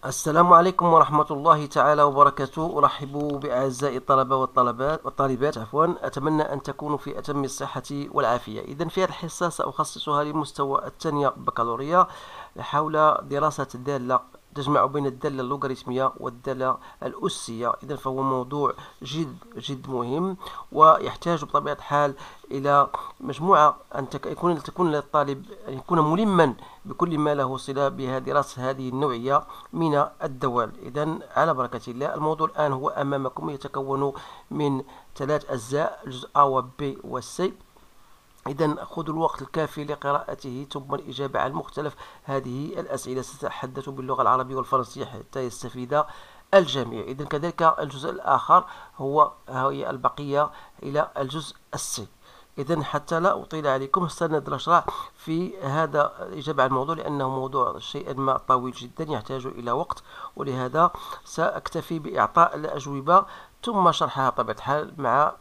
السلام عليكم ورحمة الله تعالى وبركاته. أرحب بأعزائي الطلبة والطالبات أتمنى أن تكونوا في أتم الصحة والعافية. إذا في هذه الحصة سأخصصها لمستوى الثانية بكالوريا حول دراسة الدالة، تجمع بين الدالة اللوغاريتمية والدالة الأسية. إذا فهو موضوع جد مهم، ويحتاج بطبيعة الحال إلى مجموعة أن تكون للطالب أن يكون ملما بكل ما له صلة بدراسة هذه النوعية من الدوال. إذا على بركة الله، الموضوع الآن هو أمامكم، يتكون من 3 أجزاء: الجزء A و B و C. إذا خذوا الوقت الكافي لقراءته ثم الإجابة عن مختلف هذه الأسئلة. سأتحدث باللغة العربية والفرنسية حتى يستفيد الجميع. إذا كذلك الجزء الآخر هي البقية إلى الجزء السي. إذا حتى لا أطيل عليكم سنشرع في هذا الإجابة عن الموضوع، لأنه موضوع شيئا ما طويل جدا يحتاج إلى وقت، ولهذا سأكتفي بإعطاء الأجوبة ثم شرحها بطبيعة الحال مع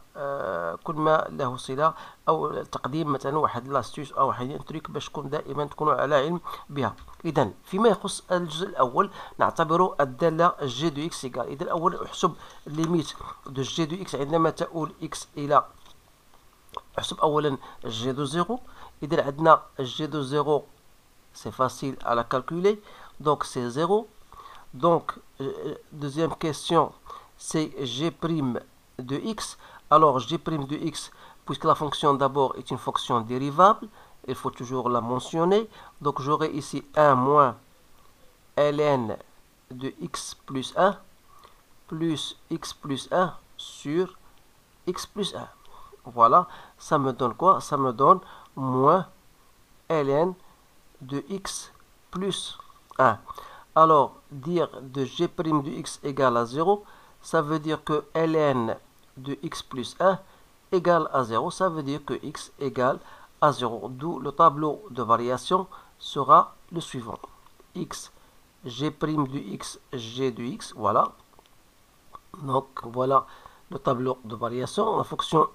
كل ما له صلة، أو تقديم مثلا واحد لاستيوس أو واحد تريك باش دائما تكونوا على علم بها. إذا فيما يخص الجزء الأول نعتبر الدالة جي دو إكس إيكال. إذا الأول أحسب ليميت دو جي دو إكس عندما تؤول إكس إلى، احسب اولا جي دو زيرو. اذا عندنا جي دو زيرو سي فاسيل على كالكولي، دونك سي زيرو. Donc, deuxième question, c'est g' de x. Alors, g' de x, puisque la fonction d'abord est une fonction dérivable, il faut toujours la mentionner. Donc, j'aurai ici 1 moins ln de x plus 1 plus x plus 1 sur x plus 1. Voilà, ça me donne quoi? Ça me donne moins ln de x plus 1. Alors, dire de g' de x égale à 0, ça veut dire que ln de x plus 1 égale à 0. Ça veut dire que x égale à 0. D'où le tableau de variation sera le suivant. X, g' de x, g de x, voilà. Donc, voilà le tableau de variation. La fonction,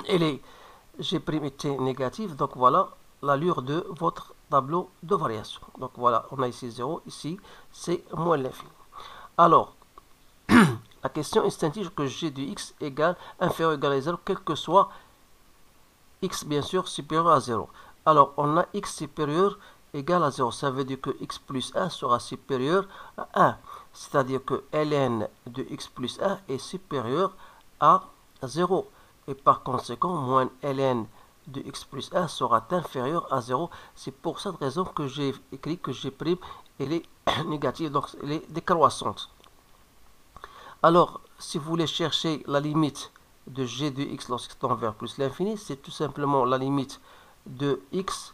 elle est g' était négative, donc voilà l'allure de votre tableau de variation. Donc voilà, on a ici 0, ici c'est moins l'infini. Alors, la question instinctive que g de x égale inférieur ou égal à 0, quel que soit x bien sûr supérieur à 0. Alors, on a x supérieur égal à 0, ça veut dire que x plus 1 sera supérieur à 1. C'est-à-dire que ln de x plus 1 est supérieur à 0. Et par conséquent, moins ln de x plus 1 sera inférieur à 0. C'est pour cette raison que j'ai écrit que g' elle est négative, donc elle est décroissante. Alors, si vous voulez chercher la limite de g de x lorsqu'il tend vers plus l'infini, c'est tout simplement la limite de x.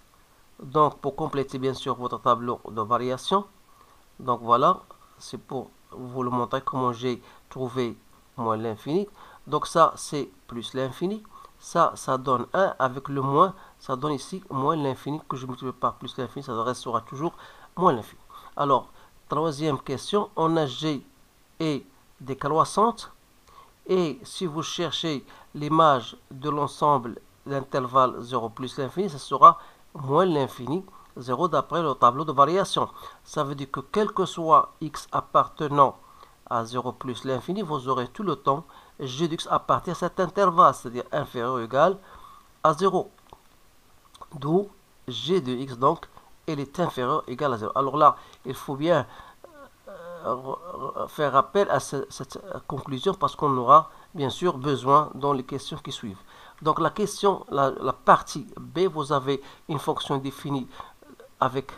Donc, pour compléter bien sûr votre tableau de variation, donc voilà, c'est pour vous le montrer comment j'ai trouvé moins l'infini. Donc ça, c'est plus l'infini. Ça donne 1 avec le moins. Ça donne ici moins l'infini que je multiplie par plus l'infini. Ça restera toujours moins l'infini. Alors, troisième question. On a g est décroissante. Et si vous cherchez l'image de l'ensemble d'intervalle 0 plus l'infini, ça sera moins l'infini 0 d'après le tableau de variation. Ça veut dire que quel que soit x appartenant à 0 plus l'infini, vous aurez tout le temps g de x à partir de cet intervalle, c'est-à-dire inférieur ou égal à 0. D'où g de x, donc, elle est inférieure ou égale à 0. Alors là, il faut bien faire appel à cette conclusion parce qu'on aura bien sûr besoin dans les questions qui suivent. Donc la question, la partie B, vous avez une fonction définie avec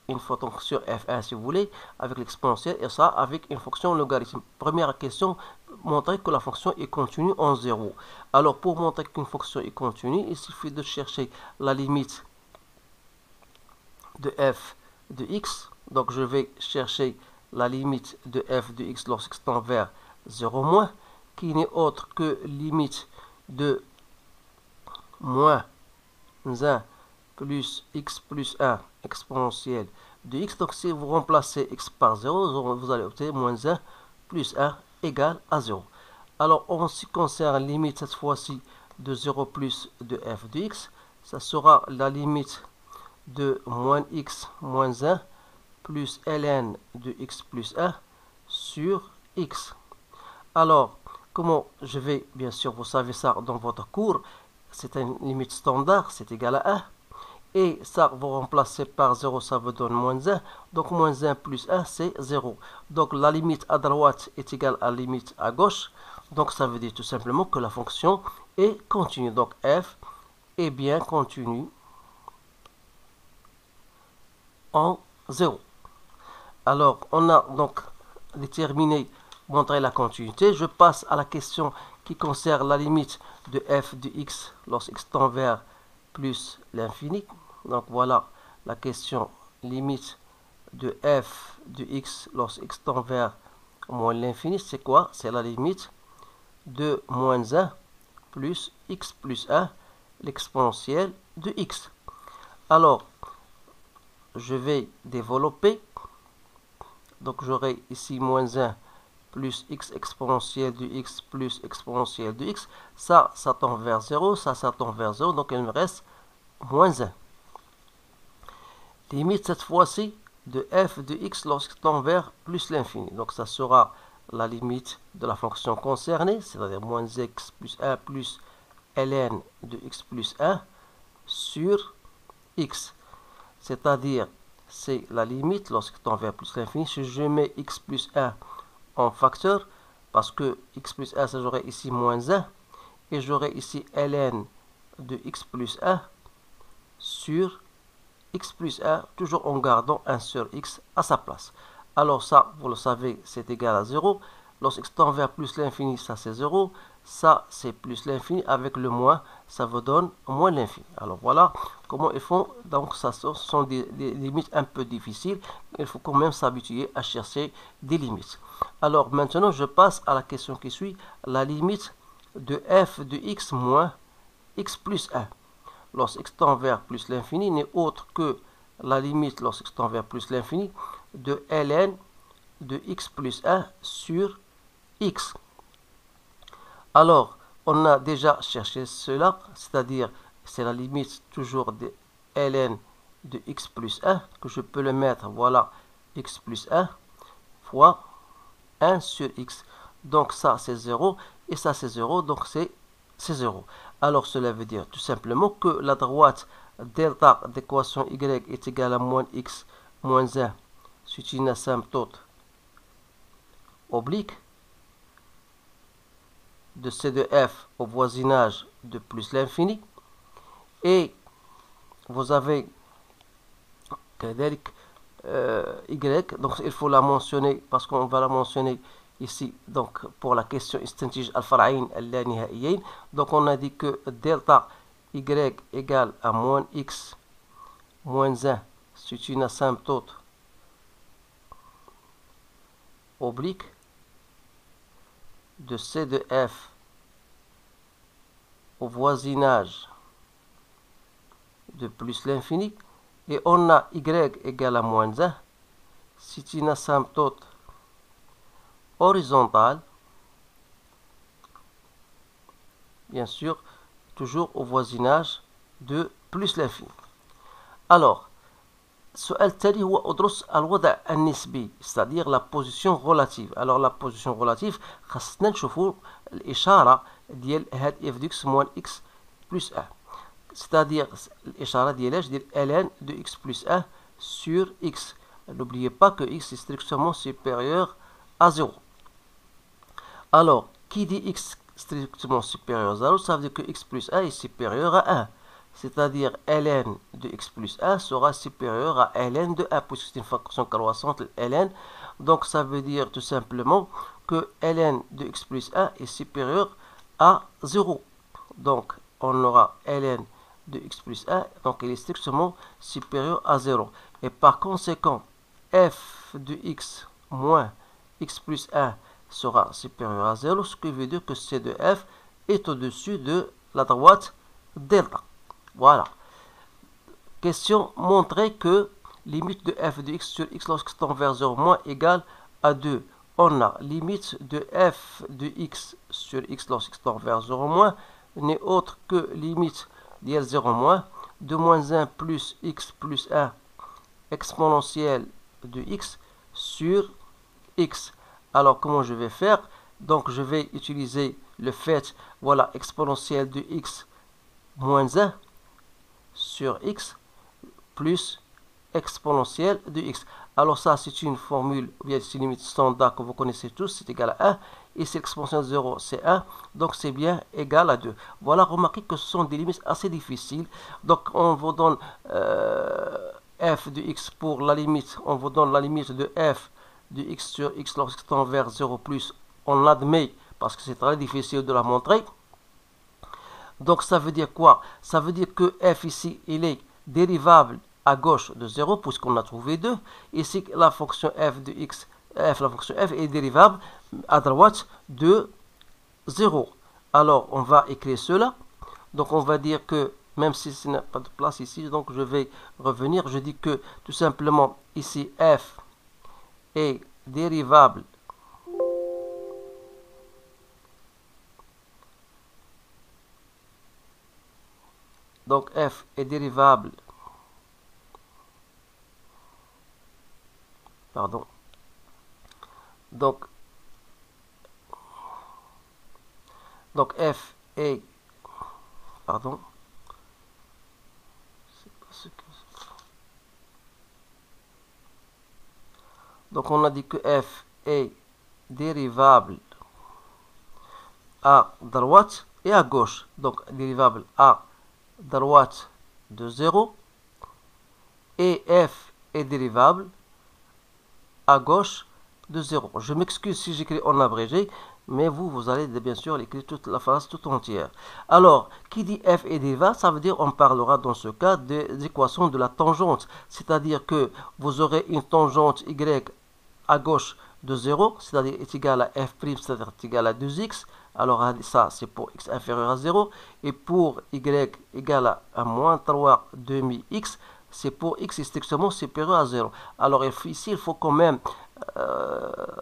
une fonction f1 si vous voulez, avec l'exponentielle, et ça avec une fonction logarithme. Première question, montrer que la fonction est continue en 0. Alors pour montrer qu'une fonction est continue, il suffit de chercher la limite de f de x. Donc je vais chercher la limite de f de x lorsqu'il tend vers 0 moins, qui n'est autre que limite de moins 1 plus x plus 1 exponentielle de x. Donc si vous remplacez x par 0, vous allez obtenir moins 1 plus 1 égale à 0. Alors en ce qui concerne limite cette fois-ci de 0 plus de f de x, ça sera la limite de moins x moins 1 plus ln de x plus 1 sur x. Alors, comment je vais, bien sûr, vous savez ça dans votre cours, c'est une limite standard, c'est égal à 1. Et ça, vous remplacez par 0, ça vous donne moins 1. Donc, moins 1 plus 1, c'est 0. Donc, la limite à droite est égale à la limite à gauche. Donc, ça veut dire tout simplement que la fonction est continue. Donc, f est bien continue en 0. Alors, on a donc déterminé, montré la continuité. Je passe à la question qui concerne la limite de f de x lorsque x tend vers plus l'infini. Donc, voilà la question limite de f de x lorsque x tend vers moins l'infini. C'est quoi? C'est la limite de moins 1 plus x plus 1, l'exponentielle de x. Alors, je vais développer. Donc, j'aurai ici moins 1 plus x exponentielle de x plus exponentielle de x. Ça tend vers 0. Ça tend vers 0. Donc, il me reste moins 1. Limite cette fois-ci de f de x lorsqu'il tend vers plus l'infini. Donc, ça sera la limite de la fonction concernée, c'est-à-dire moins x plus 1 plus ln de x plus 1 sur x. C'est-à-dire, c'est la limite lorsqu'il tend vers plus l'infini. Si je mets x plus 1 en facteur, parce que x plus 1, ça j'aurai ici moins 1, et j'aurai ici ln de x plus 1 sur x plus 1, toujours en gardant 1 sur x à sa place. Alors ça, vous le savez, c'est égal à 0. Lorsqu'x tend vers plus l'infini, ça c'est 0. Ça, c'est plus l'infini. Avec le moins, ça vous donne moins l'infini. Alors voilà comment ils font. Donc ça, ce sont des limites un peu difficiles. Il faut quand même s'habituer à chercher des limites. Alors maintenant, je passe à la question qui suit. La limite de f de x moins x plus 1. Lorsqu'x tend vers plus l'infini n'est autre que la limite lorsqu'x tend vers plus l'infini de ln de x plus 1 sur x. Alors, on a déjà cherché cela, c'est-à-dire c'est la limite toujours de ln de x plus 1, que je peux le mettre, voilà, x plus 1 fois 1 sur x. Donc ça c'est 0, et ça c'est 0, donc c'est 0. Alors cela veut dire tout simplement que la droite delta d'équation y est égale à moins x moins 1, c'est une asymptote oblique de C de f au voisinage de plus l'infini. Et vous avez y, donc il faut la mentionner parce qu'on va la mentionner ici, donc pour la question istintige al-far'ayn al-la-nihaiyayn. Donc on a dit que delta y égale à moins x moins 1, c'est une asymptote oblique de C de f au voisinage de plus l'infini. Et on a y égale à moins 1, c'est une asymptote horizontale, bien sûr, toujours au voisinage de plus l'infini. Alors, السؤال التالي هو ادرس الوضع النسبي, c'est-à-dire la position relative. Alors la position relative خاصنا نشوفوا الإشارة ديال هاد f de x moins x plus 1, c'est-à-dire الإشارة ديالاش ديال ln de x plus 1 sur x. N'oubliez pas que x est strictement supérieur à 0. Alors, qui dit x strictement supérieur à 0, ça veut dire que x plus 1 est supérieur à 1. C'est-à-dire ln de x plus 1 sera supérieur à ln de 1, puisque c'est une fonction croissante, ln. Donc ça veut dire tout simplement que ln de x plus 1 est supérieur à 0. Donc on aura ln de x plus 1, donc il est strictement supérieur à 0. Et par conséquent, f de x moins x plus 1 sera supérieur à 0, ce qui veut dire que c de f est au-dessus de la droite delta. Voilà. Question, montrer que limite de f de x sur x lorsque tend vers 0 moins égale à 2. On a limite de f de x sur x lorsque tend vers 0 moins n'est autre que limite d'l 0 moins de moins 1 plus x plus 1 exponentielle de x sur x. Alors, comment je vais faire? Donc, je vais utiliser le fait, voilà, exponentielle de x moins 1 sur x plus exponentielle de x. Alors ça, c'est une formule, ou bien c'est une limite standard que vous connaissez tous, c'est égal à 1. Ici, l'exponentielle de 0, c'est 1. Donc, c'est bien égal à 2. Voilà, remarquez que ce sont des limites assez difficiles. Donc, on vous donne f de x pour la limite. On vous donne la limite de f de x sur x lorsqu'il tend vers 0 plus. On l'admet parce que c'est très difficile de la montrer. Donc, ça veut dire quoi? Ça veut dire que f ici, il est dérivable à gauche de 0, puisqu'on a trouvé 2. Ici, la fonction f de x, la fonction f est dérivable à droite de 0. Alors, on va écrire cela. Donc, on va dire que, même si ce n'a pas de place ici, donc je vais revenir. Je dis que, tout simplement, ici, f est dérivable donc f est dérivable pardon donc f est pardon c'est pas ce que donc on a dit que f est dérivable à droite et à gauche, donc dérivable à droite de 0 et f est dérivable à gauche de 0. Je m'excuse si j'écris en abrégé, mais vous allez bien sûr écrire toute la phrase tout entière. Alors, qui dit f est dérivable, ça veut dire on parlera dans ce cas des équations de la tangente, c'est-à-dire que vous aurez une tangente y à gauche de 0, c'est-à-dire est égal à f', c'est-à-dire est égal à 2x. Alors ça, c'est pour x inférieur à 0. Et pour y égal à moins 3 demi-x, c'est pour x est strictement supérieur à 0. Alors ici, il faut quand même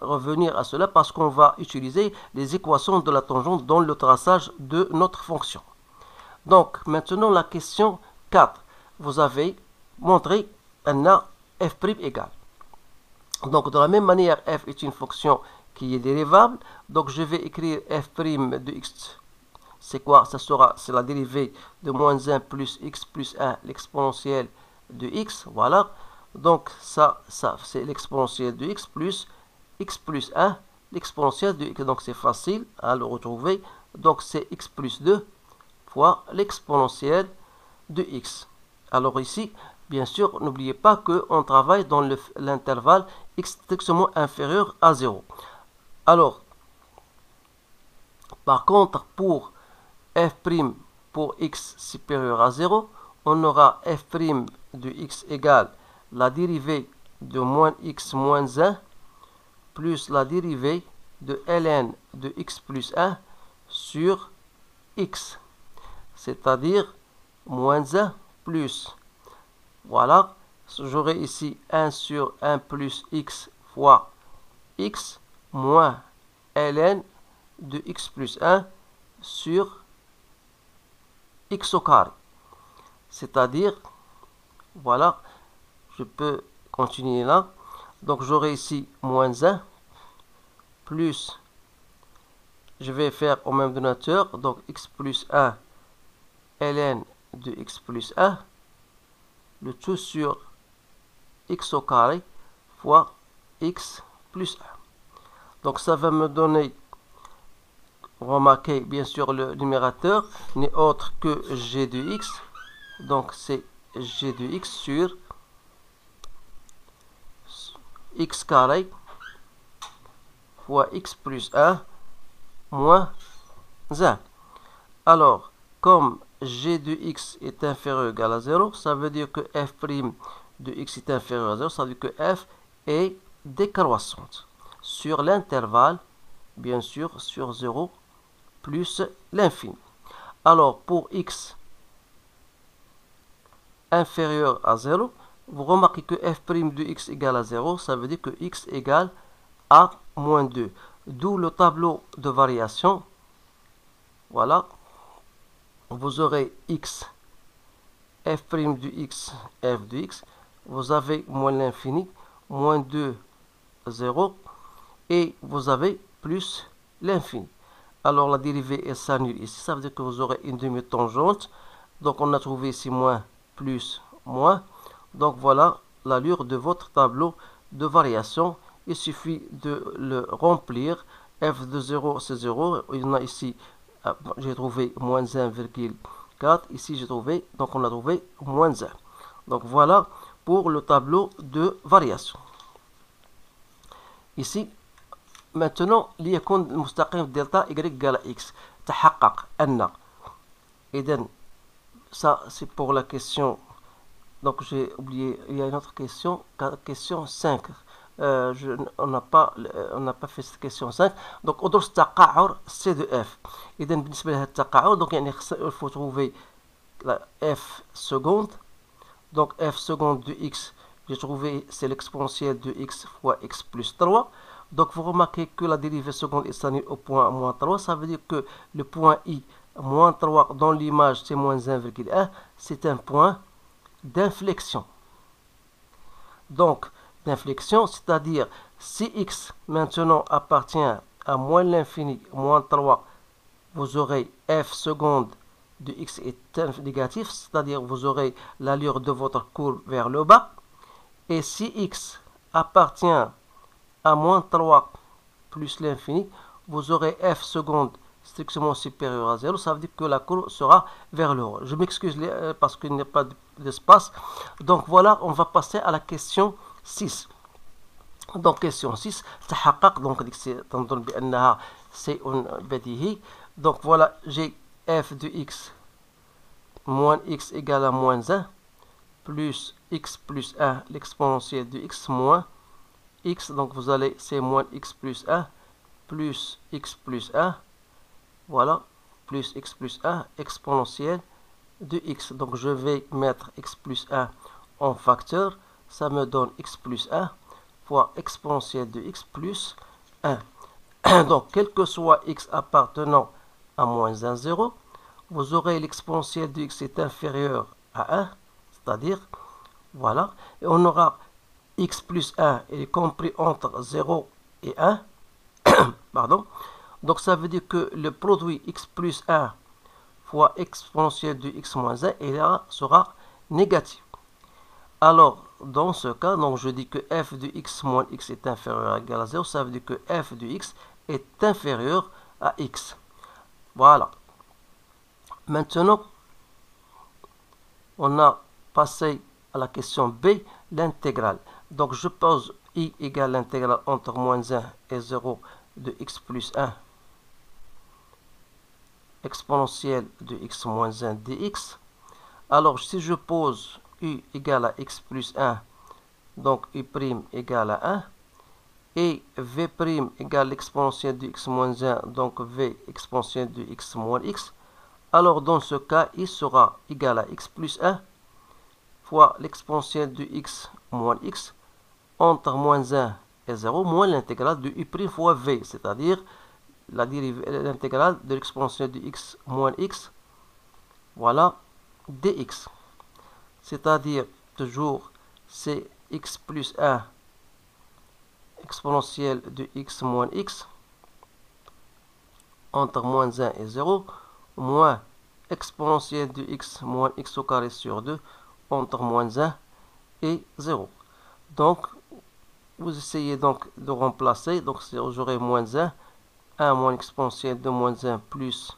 revenir à cela parce qu'on va utiliser les équations de la tangente dans le traçage de notre fonction. Donc, maintenant, la question 4. Vous avez montré un f' égale. Donc, de la même manière, f est une fonction qui est dérivable. Donc, je vais écrire f' de x. C'est quoi? C'est la dérivée de moins 1 plus x plus 1, l'exponentielle de x. Voilà. Donc, ça c'est l'exponentielle de x plus 1, l'exponentielle de x. Donc, c'est facile à le retrouver. Donc, c'est x plus 2 fois l'exponentielle de x. Alors ici, bien sûr, n'oubliez pas qu'on travaille dans l'intervalle x strictement inférieur à 0. Alors, par contre, pour f' pour x supérieur à 0, on aura f' de x égale la dérivée de moins x moins 1 plus la dérivée de ln de x plus 1 sur x, c'est-à-dire moins 1 plus, voilà, j'aurai ici 1 sur 1 plus x fois x moins ln de x plus 1 sur x au carré. C'est-à-dire, voilà, je peux continuer là. Donc j'aurai ici moins 1 plus, je vais faire au même dénominateur, donc x plus 1 ln de x plus 1, le tout sur x au carré fois x plus 1. Donc ça va me donner, remarquez bien sûr le numérateur n'est autre que g de x, donc c'est g de x sur x carré fois x plus 1 moins 1. Alors, comme g de x est inférieur ou égal à 0, ça veut dire que f' de x est inférieur à 0, ça veut dire que f est décroissante sur l'intervalle, bien sûr, sur 0 plus l'infini. Alors, pour x inférieur à 0, vous remarquez que f' de x égale à 0, ça veut dire que x égale à moins 2. D'où le tableau de variation. Voilà. Vous aurez x, f' de x, f de x. Vous avez moins l'infini. moins 2, 0, et vous avez plus l'infini. Alors la dérivée est s'annule ici, ça veut dire que vous aurez une demi-tangente. Donc on a trouvé ici moins, plus, moins. Donc voilà l'allure de votre tableau de variation. Il suffit de le remplir. F de 0, c'est 0. Il y en a ici, j'ai trouvé moins 1,4. Ici, j'ai trouvé, donc on a trouvé moins 1. Donc voilà pour le tableau de variation. Ici, maintenant, ليكون المستقيم دلتا y égale à x. تحقق أن. إذن, ça c'est pour la question. Donc j'ai oublié, il y a une autre question, question 5. On n'a pas fait cette question 5. Donc أدرس التقعر C de F. إذا بالنسبة لهذا التقعر donc يعني il faut trouver la F seconde. Donc F seconde de x, j'ai trouvé c'est l'exponentielle de x fois x plus 3. Donc vous remarquez que la dérivée seconde est s'annule au point moins 3. Ça veut dire que le point I moins 3 dans l'image c'est moins 1,1. C'est un point d'inflexion. Donc d'inflexion, c'est-à-dire si x maintenant appartient à moins l'infini, moins 3, vous aurez f seconde de x est négatif, c'est-à-dire vous aurez l'allure de votre courbe vers le bas. Et si x appartient à moins 3 plus l'infini, vous aurez f seconde strictement supérieur à 0, ça veut dire que la courbe sera vers le haut. Je m'excuse parce qu'il n'y a pas d'espace. Donc voilà, on va passer à la question 6. Donc question 6, تحقق, donc تنظن بأنها شيء بديهي. Donc voilà, j'ai f de x moins x égale à moins 1 plus x plus 1, l'exponentielle de x moins x, donc vous allez, c'est moins x plus 1 plus x plus 1, voilà, plus x plus 1, exponentielle de x. Donc je vais mettre x plus 1 en facteur, ça me donne x plus 1 fois exponentielle de x plus 1. Donc quel que soit x appartenant à moins 1, 0, vous aurez l'exponentielle de x est inférieure à 1, c'est-à-dire, voilà, et on aura x plus 1 est compris entre 0 et 1, pardon. Donc ça veut dire que le produit x plus 1 fois exponentielle de x moins 1 et là sera négatif. Alors dans ce cas, donc je dis que f de x moins x est inférieur à égal à 0, ça veut dire que f de x est inférieur à x. Voilà. Maintenant, on a passé à la question B, l'intégrale. Donc je pose I égale l'intégrale entre moins 1 et 0 de x plus 1 exponentielle de x moins 1 dx. Alors si je pose u égale à x plus 1, donc u' égale à 1, et v' égale l'exponentielle de x moins 1, donc v exponentielle de x moins x, alors dans ce cas, il sera égal à x plus 1 fois l'exponentielle de x moins x entre moins 1 et 0 moins l'intégrale de u' fois v, c'est-à-dire l'intégrale de l'exponentielle de x moins x, voilà, dx. C'est-à-dire, toujours, c'est x plus 1 exponentielle de x moins x entre moins 1 et 0, moins exponentielle de x moins x au carré sur 2 entre moins 1 et 0. Donc, vous essayez donc de remplacer, donc j'aurai moins 1 moins exponentielle de moins 1 plus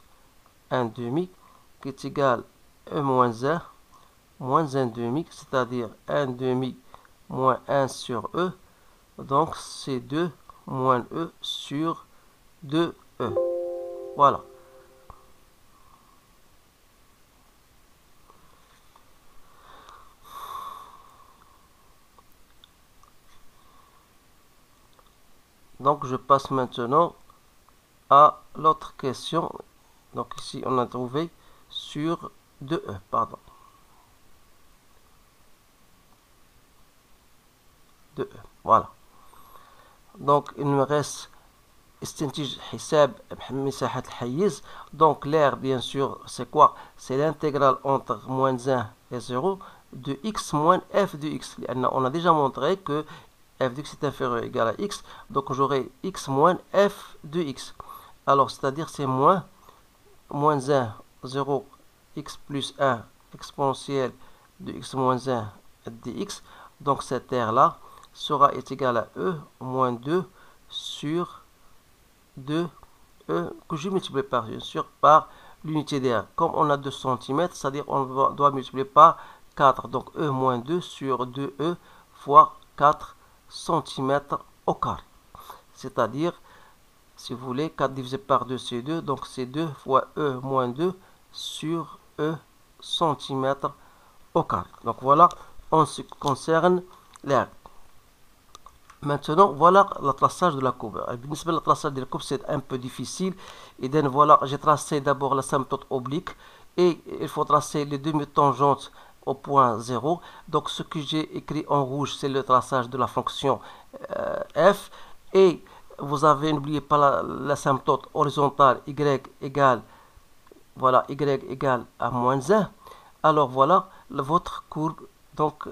1 demi, qui est égal à moins 1 moins 1 demi, c'est-à-dire 1 demi moins 1 sur e, donc c'est 2 moins e sur 2e. Voilà. Donc je passe maintenant à l'autre question. Donc ici on a trouvé sur 2e, pardon. 2e, voilà. Donc il me reste استنتج حساب مساحة الحيز. Donc l'air bien sûr c'est quoi? C'est l'intégrale entre moins 1 et 0 de x moins f de x. On a déjà montré que f de x est inférieur ou égal à x, donc j'aurai x moins f de x. Alors, c'est-à-dire c'est moins 1, 0, x plus 1 exponentielle de x moins 1 dx. Donc cette terre-là est égale à e moins 2 sur 2e que je multiplie par, bien sûr, par l'unité d'air. Comme on a 2 cm, c'est-à-dire on doit multiplier par 4. Donc e moins 2 sur 2e fois 4 cm au carré. C'est-à-dire, si vous voulez, 4 divisé par 2, c'est 2. Donc c'est 2 fois e moins 2 sur e cm au carré. Donc voilà, en ce qui concerne l'air. Maintenant, voilà le traçage de la courbe. Le traçage de la courbe, c'est un peu difficile. Et donc voilà, j'ai tracé d'abord l'asymptote oblique. Et il faut tracer les demi-tangentes au point 0. Donc ce que j'ai écrit en rouge, c'est le traçage de la fonction f. Et vous avez, n'oubliez pas l'asymptote horizontale y égale, voilà, y égale à moins 1. Alors voilà votre courbe. Donc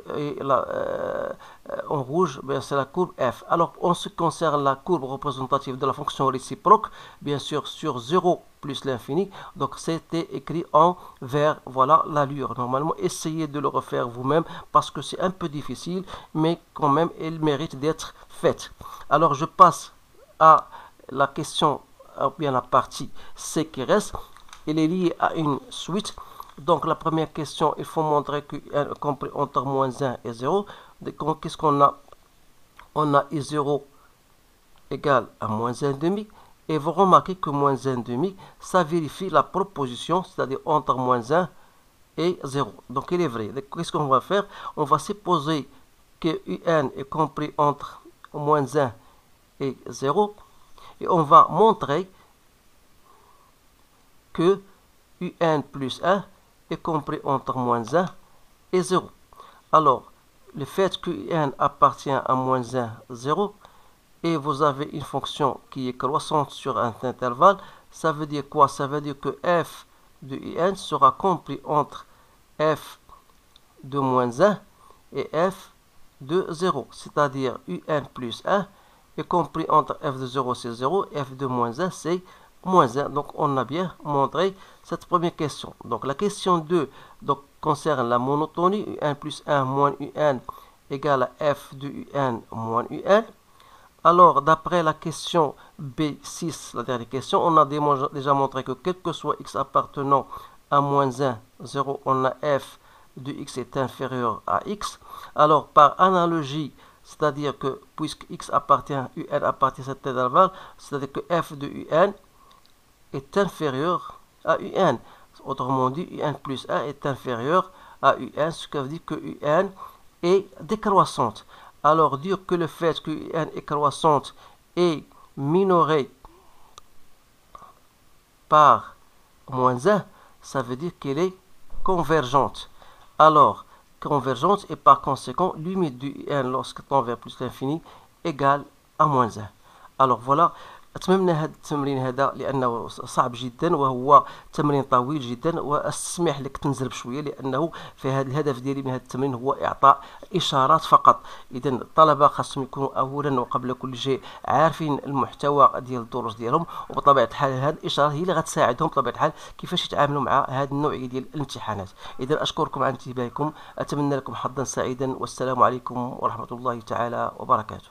en rouge, c'est la courbe f. Alors en ce qui concerne la courbe représentative de la fonction réciproque, bien sûr sur 0 plus l'infini, donc c'était écrit en vert, voilà l'allure. Normalement, essayez de le refaire vous-même parce que c'est un peu difficile, mais quand même, il mérite d'être faite. Alors je passe à la question, ou bien la partie C qui reste. Elle est liée à une suite. Donc la première question, il faut montrer que compris entre moins 1 et 0. Qu'est-ce qu'on a? On a I0 égale à moins 1 demi. Et vous remarquez que moins 1 demi, ça vérifie la proposition, c'est-à-dire entre moins 1 et 0. Donc il est vrai. Qu'est-ce qu'on va faire? On va supposer que UN est compris entre moins 1 et 0. Et on va montrer que UN plus 1 est compris entre moins 1 et 0. Alors, le fait que n appartient à moins 1, 0, et vous avez une fonction qui est croissante sur un intervalle, ça veut dire quoi? Ça veut dire que f de un sera compris entre f de moins 1 et f de 0. C'est-à-dire un plus 1 est compris entre f de 0 c'est 0, f de moins 1 c'est moins 1. Donc on a bien montré cette première question. Donc la question 2 donc, concerne la monotonie. Un plus 1 moins un égale à f de un moins un. Alors d'après la question B6, la dernière question, on a déjà montré que quel que soit x appartenant à moins 1, 0, on a f de x est inférieur à x. Alors par analogie, c'est-à-dire que puisque x appartient, un appartient à cet intervalle, c'est-à-dire que f de un est inférieur à un. Autrement dit, un plus 1 est inférieur à un, ce qui veut dire que un est décroissante. Alors dire que le fait que un est croissante est minoré par moins 1, ça veut dire qu'elle est convergente. Alors, convergente et par conséquent, limite du un lorsque tend vers plus l'infini égale à moins 1. Alors voilà, أتمنى هذا التمرين هذا لأنه صعب جدا وهو تمرين طويل جدا، وأسمح لك تنزل بشوية لأنه في هذا الهدف ديالي من هذا التمرين هو إعطاء إشارات فقط. إذا الطلبة خاصهم يكونوا أولا وقبل كل شيء عارفين المحتوى ديال الدروس ديالهم، وبطبيعة الحال هذه الإشارات هي اللي غتساعدهم بطبيعة الحال كيفاش يتعاملوا مع هذه النوعية ديال الامتحانات. إذا أشكركم على انتباهكم، أتمنى لكم حظا سعيدا، والسلام عليكم ورحمة الله تعالى وبركاته.